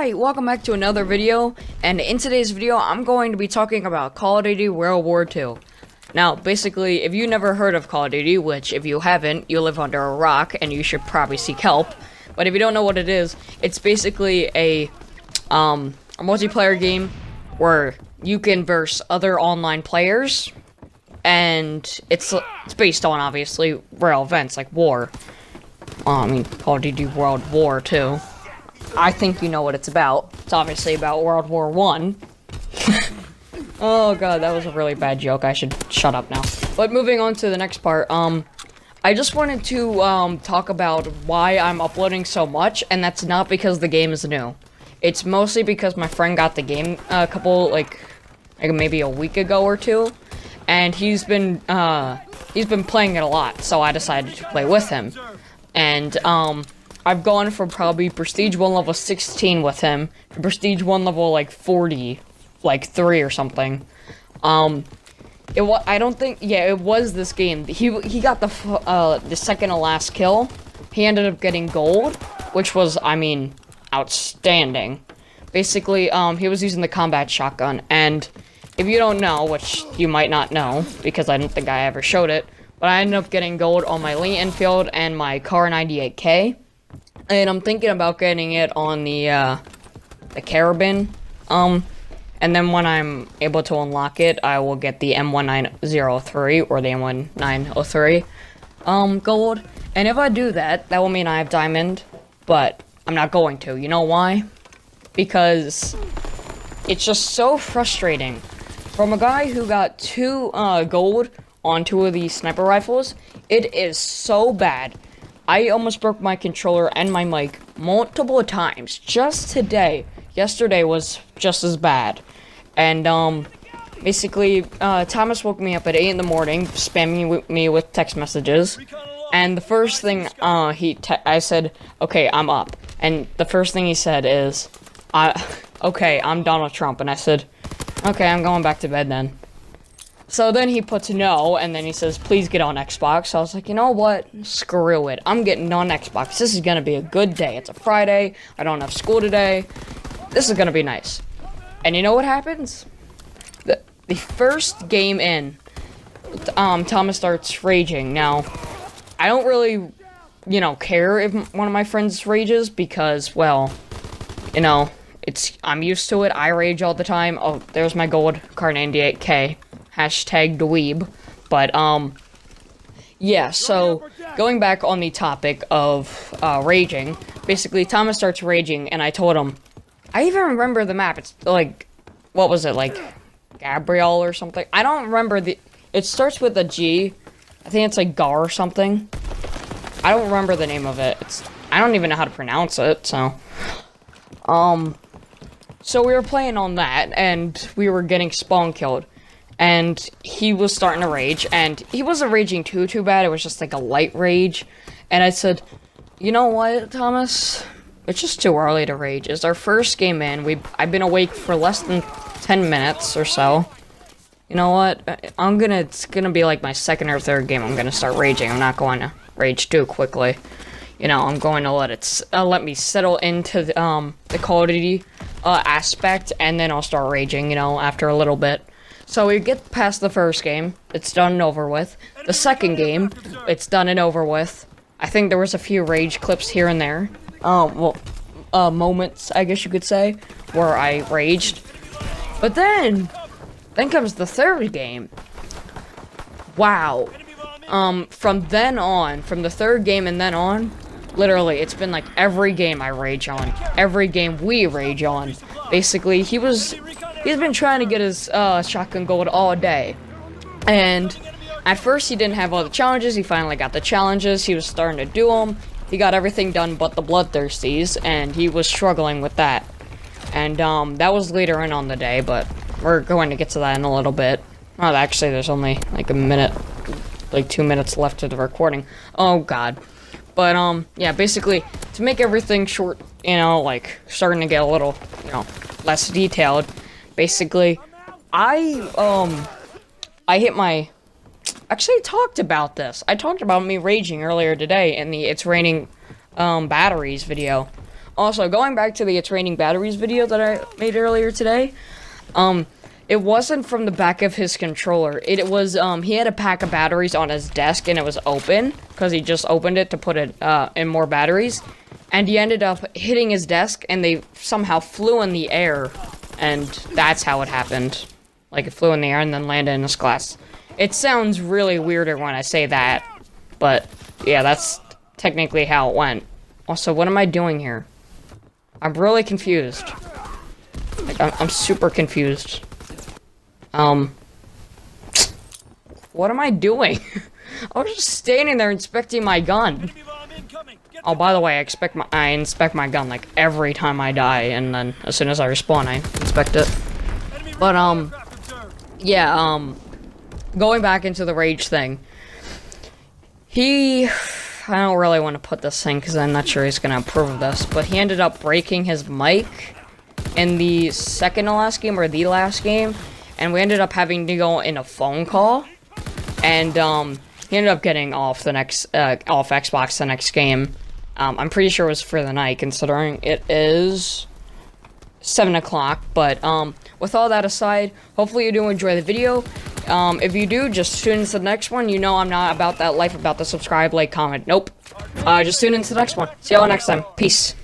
Hi, welcome back to another video, and in today's video, I'm going to be talking about Call of Duty World War II. Now, basically, if you never heard of Call of Duty, which if you haven't, you live under a rock, and you should probably seek help, but if you don't know what it is, it's basically a multiplayer game where you can verse other online players, and it's based on, obviously, real events, like war. Call of Duty World War II. I think you know what it's about. It's obviously about World War I. Oh god, that was a really bad joke. I should shut up now. But moving on to the next part, I just wanted to talk about why I'm uploading so much, and that's not because the game is new. It's mostly because my friend got the game a couple, like maybe a week ago or two, and he's been playing it a lot, so I decided to play with him. And I've gone from probably Prestige 1 level 16 with him to Prestige 1 level like 40, like 3 or something. I don't think, yeah, it was this game. He got the second to last kill. He ended up getting gold, which was, outstanding. Basically, he was using the combat shotgun, and if you don't know, which you might not know, because I don't think I ever showed it, but I ended up getting gold on my Lee Enfield and my Kar 98K. And I'm thinking about getting it on the Carabin. And then when I'm able to unlock it, I will get the M1903 or the M1903 gold. And if I do that, that will mean I have diamond, but I'm not going to. You know why? Because it's just so frustrating. From a guy who got 2 gold on 2 of these sniper rifles, it is so bad. I almost broke my controller and my mic multiple times just today. Yesterday was just as bad. And, basically, Thomas woke me up at 8 in the morning, spamming me with text messages. And the first thing, I said, okay, I'm up. And the first thing he said is, okay, I'm Donald Trump. And I said, okay, I'm going back to bed then. So then he puts no, and then he says, please get on Xbox. So I was like, you know what? Screw it. I'm getting on Xbox. This is going to be a good day. It's a Friday. I don't have school today. This is going to be nice. And you know what happens? The first game in, Thomas starts raging. Now, I don't really, care if one of my friends rages because, well, I'm used to it. I rage all the time. Oh, there's my gold Kar 98K. Hashtag dweeb. But, yeah, so, going back on the topic of, raging, basically, Thomas starts raging, and I told him, I even remember the map, it's, like, what was it, like, Gabriel or something? I don't remember it starts with a G, I think it's, like, Gar or something. I don't remember the name of it, I don't even know how to pronounce it, so, so we were playing on that, and we were getting spawn killed. And he was starting to rage, and he wasn't raging too bad, it was just like a light rage. And I said, you know what, Thomas? It's just too early to rage. It's our first game in, I've been awake for less than 10 minutes or so. You know what, it's gonna be like my second or third game I'm gonna start raging. I'm not going to rage too quickly. I'm going to let me settle into the Call of Duty aspect, and then I'll start raging, after a little bit. So we get past the first game, it's done and over with. The second game, it's done and over with. I think there was a few rage clips here and there. Moments, I guess you could say, where I raged. But then comes the third game. Wow. From the third game and then on, literally, it's been like every game I rage on. Every game we rage on. Basically, he's been trying to get his shotgun gold all day. And at first he didn't have all the challenges. He finally got the challenges. He was starting to do them. He got everything done but the bloodthirsties, and he was struggling with that. And that was later in on the day, but we're going to get to that in a little bit. Oh, actually, there's only like a minute, like 2 minutes left of the recording. Oh god. But yeah, basically, to make everything short, like starting to get a little, less detailed. Basically, I hit my... Actually, I talked about this. I talked about me raging earlier today in the It's Raining Batteries video. Also, going back to the training batteries video that I made earlier today, it wasn't from the back of his controller. It was, he had a pack of batteries on his desk and it was open, because he just opened it to put it, in more batteries. And he ended up hitting his desk and they somehow flew in the air. And that's how it happened. Like, it flew in the air and then landed in his glass. It sounds really weirder when I say that. But, yeah, that's technically how it went. Also, what am I doing here? I'm really confused. Like, I'm super confused. What am I doing? I was just standing there inspecting my gun. Oh, by the way, I inspect my gun, like, every time I die, and then as soon as I respawn, I inspect it. But, yeah, going back into the rage thing. I don't really want to put this thing, because I'm not sure he's gonna approve of this, but he ended up breaking his mic in the second to last game, or the last game, and we ended up having to go in a phone call, and, he ended up getting off Xbox the next game. I'm pretty sure it was for the night, considering it is 7 o'clock, but, with all that aside, hopefully you do enjoy the video. If you do, just tune into the next one. You know I'm not about that life, about the subscribe, like, comment. Nope. Just tune into the next one. See y'all next time. Peace.